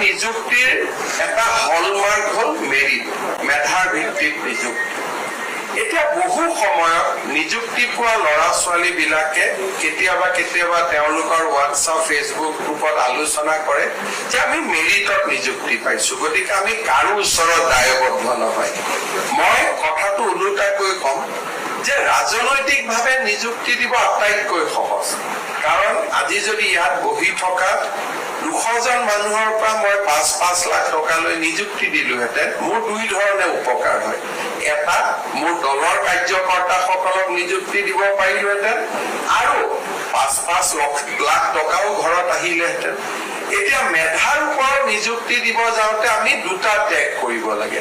নিযুক্তিৰ এটা হলমাৰ্ক হল মেৰিট, মেধাৰ ভিত্তিত নিযুক্তি। এতিয়া বহু সময়ত নিযুক্তি পোৱা ল'ৰা ছোৱালী বিলাকে কেতিয়াবা তেওঁলোকৰ হোৱাটছআপ ফেচবুক গ্ৰুপত আলোচনা কৰে যে আমি মেৰিটত নিযুক্তি পাইছো, গতিকে আমি কাৰো ওচৰত দায়বদ্ধ নহয়। মই কথাটো ওলোটাকৈ কম যে ৰাজনৈতিকভাৱে নিযুক্তি দিব আটাইতকৈ সহজ, কাৰণ আজি যদি ইয়াত বহি থকা 200 জন মানুহৰ পৰা মই 5-5 লাখ টকালৈ নিযুক্তি দিলোহেঁতেন, মোৰ দুই ধৰণে উপকাৰ হয়। এটা, মোৰ দলৰ কাৰ্যকৰ্তাসকলক নিযুক্তি দিব পাৰিলোহেঁতেন আৰু 5-5 লাখ টকাও ঘৰত আহিলেহেঁতেন। এতিয়া মেধাৰ ওপৰত নিযুক্তি দিব যাওঁতে আমি দুটা ত্যাগ কৰিব লাগে।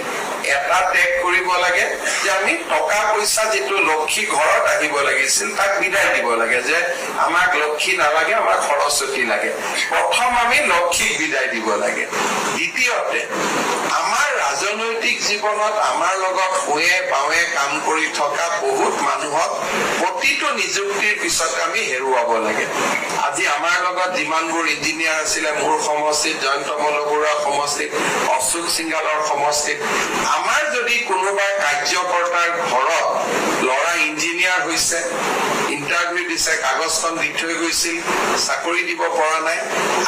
এটা ত্যাগ কৰিব লাগে যে আমি টকা পইচা যিটো লক্ষী ঘৰত আহিব লাগিছিল তাক বিদায় দিব লাগে, যে আমাক লক্ষী নালাগে, আমাক সৰস্বতী লাগে। প্ৰথম আমি লক্ষীক বিদায় দিব লাগে। দ্বিতীয়তে, আমাৰ ৰাজনৈতিক জীৱনত আমাৰ লগত শুৱে বাৱে কাম কৰি থকা বহুত মানুহক প্ৰতিটো নিযুক্তিৰ পিছত আমি হেৰুৱাব লাগে। আজি আমাৰ লগত যিমানবোৰ ইঞ্জিনিয়াৰ আছিলে মোৰ সমষ্টিত, জয়ন্ত মল্লবৰুৱা সমষ্টিত, অশোক সিংগালৰ সমষ্টিত, আমাৰ যদি কোনোবা কাৰ্যকৰ্তাৰ ঘৰত ল'ৰা ইঞ্জিনিয়াৰ হৈছে, ইণ্টাৰভিউ দিছে, কাগজখন দি থৈ গৈছিল, চাকৰি দিব পৰা নাই,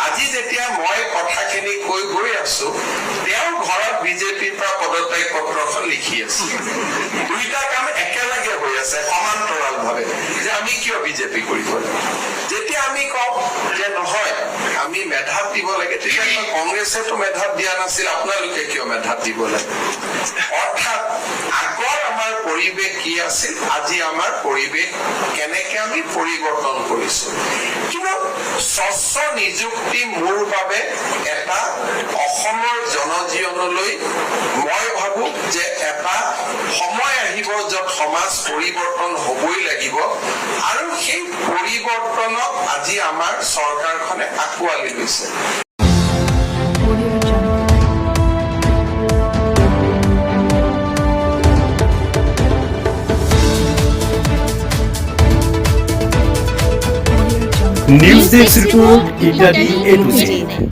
আজি যেতিয়া মই কথাখিনি কৈ গৈ আছো তেওঁ ঘৰত বিজেপিৰ পৰা পদত্যাগ পত্ৰখন লিখি আছে। দুইটা কাম একেলগে হৈ আছে সমান্তৰাল ভাৱে, যে আমি কিয় বিজেপি কৰিব লাগে। যেতিয়া আমি কওঁ যে নহয় আমি মেধাত দিব লাগে, তেতিয়া কংগ্ৰেছেতো মেধাত দিয়া নাছিল, আপোনালোকে কিয় মেধাত দিব লাগে। অৰ্থাৎ আগৰ আমাৰ পৰিৱেশ কি আছিল, আজি আমাৰ পৰিৱেশ কেনেকে আমি পৰিৱৰ্তন কৰিছো। কিন্তু স্বচ্ছ নিযুক্তি মোৰ বাবে এটা অসমৰ জনজীৱনলৈ মই ভাবো যে এটা সময় আহিব য'ত সমাজ পৰিৱৰ্তন হবই লাগিব, আৰু সেই পৰিৱৰ্তনক আজি আমাৰ চৰকাৰখনে আঁকোৱালি লৈছে। News Desk Report, Italy A to Z.